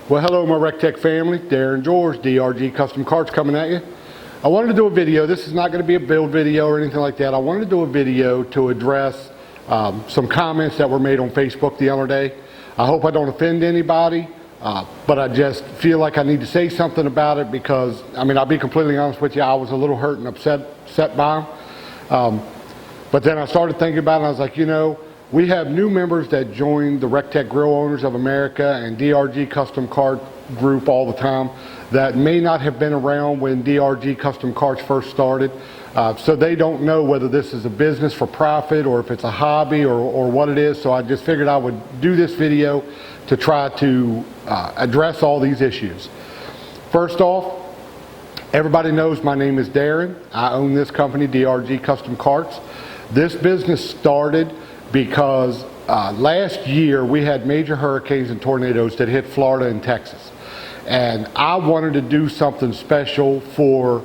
Well, hello my RecTech family, Darren George, DRG Custom Cars coming at you. I wanted to do a video. This is not going to be a build video or anything like that. I wanted to do a video to address some comments that were made on Facebook the other day. I hope I don't offend anybody, but I just feel like I need to say something about it because, I'll be completely honest with you, I was a little hurt and upset by them. But then I started thinking about it and I was like, we have new members that join the RecTech Grill Owners of America and DRG Custom Car group all the time that may not have been around when DRG Custom Cars first started. So they don't know whether this is a business for profit or if it's a hobby or what it is. So I just figured I would do this video to try to address all these issues. First off, everybody knows my name is Darren. I own this company, DRG Custom Cars. This business started because last year we had major hurricanes and tornadoes that hit Florida and Texas. And I wanted to do something special for,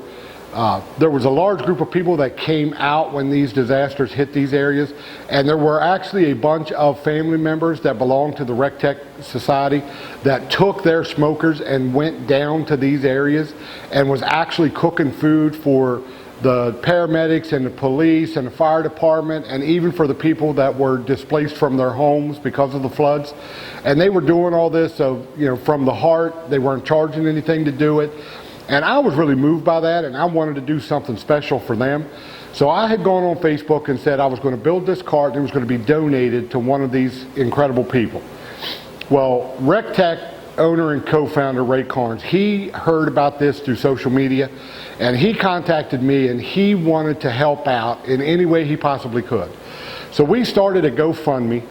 there was a large group of people that came out when these disasters hit these areas. And there were actually a bunch of family members that belonged to the RecTech Society that took their smokers and went down to these areas and was actually cooking food for the paramedics and the police and the fire department and even for the people that were displaced from their homes because of the floods. And they were doing all this from the heart. They weren't charging anything to do it. And I was really moved by that and I wanted to do something special for them. So I had gone on Facebook and said I was going to build this cart and it was going to be donated to one of these incredible people. Well, RecTech owner and co-founder Ray Carnes, he heard about this through social media and he contacted me and he wanted to help out in any way he possibly could. So we started a GoFundMe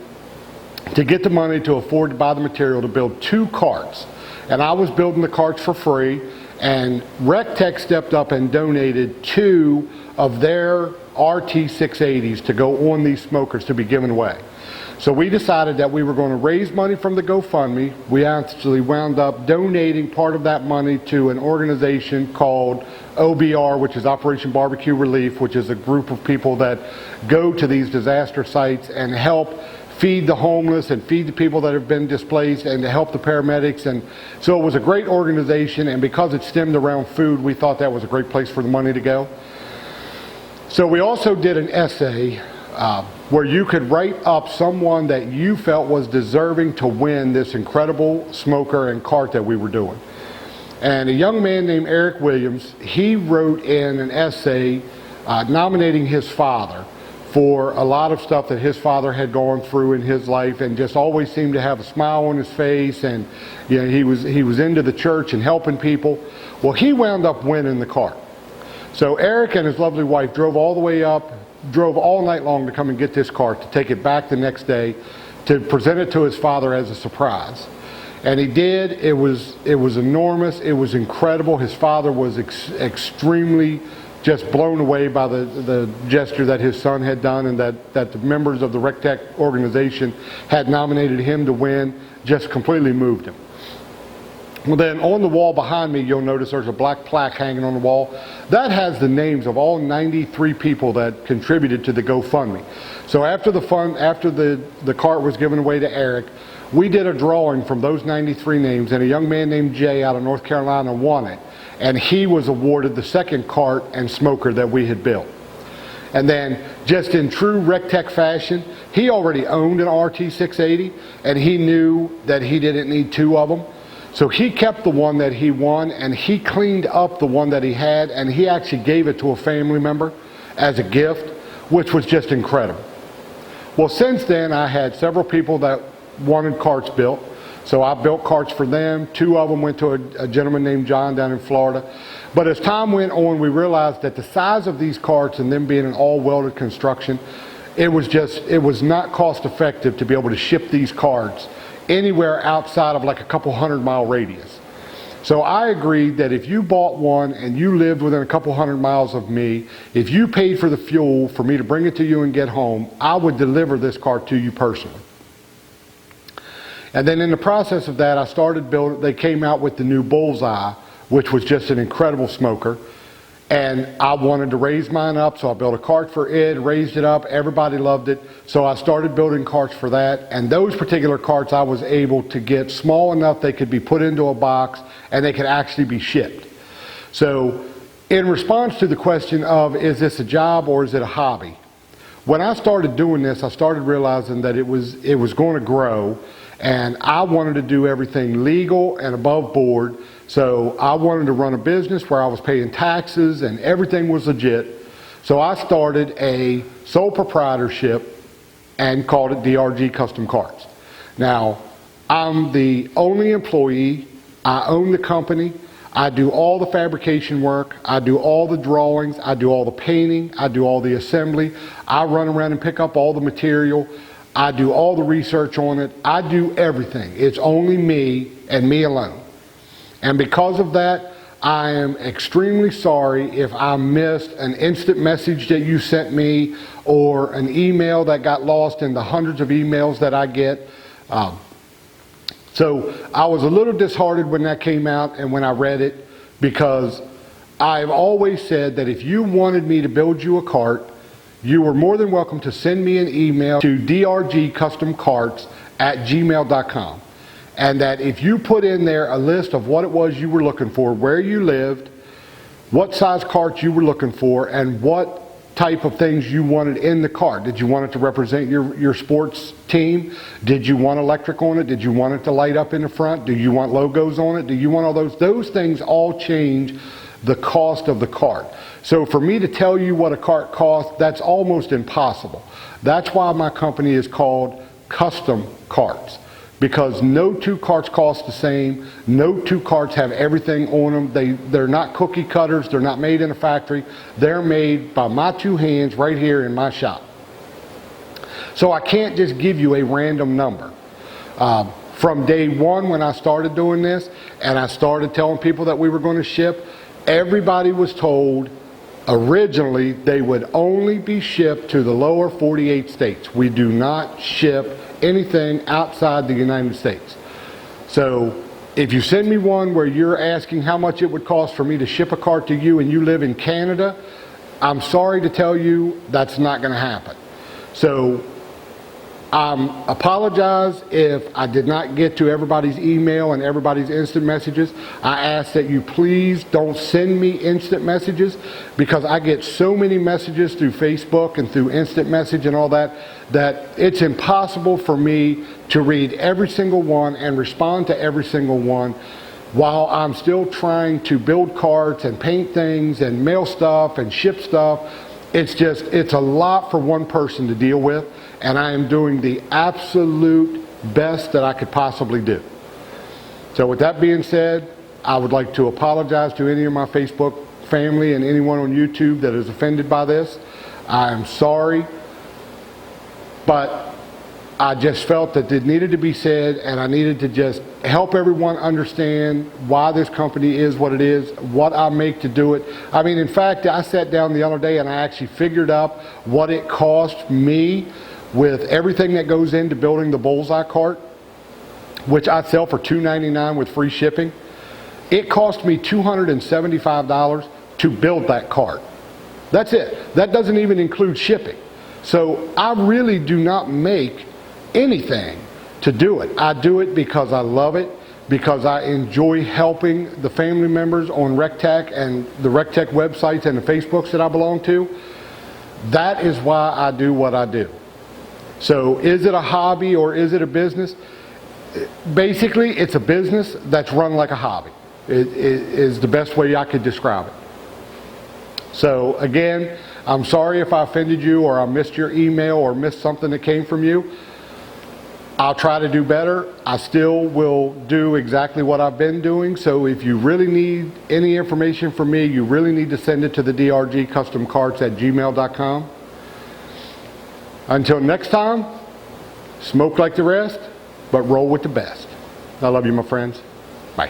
to get the money to afford to buy the material to build 2 carts. And I was building the carts for free and RecTech stepped up and donated 2 of their RT680s to go on these smokers to be given away. So we decided that we were going to raise money from the GoFundMe. We actually wound up donating part of that money to an organization called OBR, which is Operation Barbecue Relief, which is a group of people that go to these disaster sites and help feed the homeless and feed the people that have been displaced and to help the paramedics. And so it was a great organization, and because it stemmed around food, we thought that was a great place for the money to go. So we also did an essay where you could write up someone that you felt was deserving to win this incredible smoker and cart that we were doing. And a young man named Eric Williams, he wrote in an essay nominating his father for a lot of stuff that his father had gone through in his life and just always seemed to have a smile on his face, and he was into the church and helping people. Well, he wound up winning the cart. So Eric and his lovely wife drove all the way up, drove all night long to come and get this cart, to take it back the next day to present it to his father as a surprise. And he did. It was enormous. It was incredible. His father was extremely just blown away by the gesture that his son had done, and that the members of the RecTech organization had nominated him to win. Just completely moved him. Well, then on the wall behind me, you'll notice there's a black plaque hanging on the wall. That has the names of all 93 people that contributed to the GoFundMe. So after the cart was given away to Eric, we did a drawing from those 93 names, and a young man named Jay out of North Carolina won it. And he was awarded the second cart and smoker that we had built. And then, just in true RecTech fashion, he already owned an RT680, and he knew that he didn't need 2 of them. So he kept the one that he won, and he cleaned up the one that he had, and he actually gave it to a family member as a gift, which was just incredible. Well, since then, I had several people that wanted carts built. So I built carts for them. 2 of them went to a gentleman named John down in Florida. But as time went on, we realized that the size of these carts and them being an all-welded construction, it was not cost effective to be able to ship these carts anywhere outside of like a couple 100-mile radius. So I agreed that if you bought one and you lived within a couple 100 miles of me, if you paid for the fuel for me to bring it to you and get home, I would deliver this cart to you personally. And then in the process of that, I started building. They came out with the new Bullseye, which was just an incredible smoker. And I wanted to raise mine up, so I built a cart for it, raised it up, everybody loved it. So I started building carts for that, and those particular carts I was able to get small enough they could be put into a box and they could actually be shipped. So in response to the question of, is this a job or is it a hobby? When I started doing this, I started realizing that it was going to grow, and I wanted to do everything legal and above board. So I wanted to run a business where I was paying taxes and everything was legit. So I started a sole proprietorship and called it DRG Custom Cars. Now, I'm the only employee. I own the company. I do all the fabrication work. I do all the drawings. I do all the painting. I do all the assembly. I run around and pick up all the material. I do all the research on it. I do everything. It's only me and me alone. And because of that, I am extremely sorry if I missed an instant message that you sent me or an email that got lost in the hundreds of emails that I get. So I was a little disheartened when that came out and when I read it, because I've always said that if you wanted me to build you a cart, you were more than welcome to send me an email to drgcustomcarts@gmail.com. And that if you put in there a list of what it was you were looking for, where you lived, what size cart you were looking for, and what type of things you wanted in the cart. Did you want it to represent your sports team? Did you want electric on it? Did you want it to light up in the front? Do you want logos on it? Do you want all those? Those things all change the cost of the cart. So for me to tell you what a cart costs, that's almost impossible. That's why my company is called Custom Carts. Because no two carts cost the same. No two carts have everything on them. They're not cookie cutters. They're not made in a factory. They're made by my two hands right here in my shop. So I can't just give you a random number. From day one when I started doing this and I started telling people that we were going to ship, everybody was told originally they would only be shipped to the lower 48 states. We do not ship anything outside the United States. So if you send me one where you're asking how much it would cost for me to ship a cart to you and you live in Canada, I'm sorry to tell you that's not going to happen. So I apologize if I did not get to everybody's email and everybody's instant messages. I ask that you please don't send me instant messages, because I get so many messages through Facebook and through instant message and all that, that it's impossible for me to read every single one and respond to every single one while I'm still trying to build carts and paint things and mail stuff and ship stuff. It's a lot for one person to deal with, and I am doing the absolute best that I could possibly do. So with that being said, I would like to apologize to any of my Facebook family and anyone on YouTube that is offended by this. I am sorry, but I just felt that it needed to be said, and I needed to just help everyone understand why this company is what it is, what I make to do it. I mean, in fact, I sat down the other day and I actually figured up what it cost me with everything that goes into building the Bullseye cart, which I sell for $2.99 with free shipping. It cost me $275 to build that cart. That's it. That doesn't even include shipping. So I really do not make anything to do it. I do it because I love it, because I enjoy helping the family members on RecTech and the RecTech websites and the Facebooks that I belong to. That is why I do what I do. So is it a hobby or is it a business? Basically, it's a business that's run like a hobby. It is the best way I could describe it. So again, I'm sorry if I offended you or I missed your email or missed something that came from you. I'll try to do better. I still will do exactly what I've been doing. So if you really need any information from me, you really need to send it to the drgcustomcarts@gmail.com. Until next time, smoke like the rest, but roll with the best. I love you, my friends. Bye.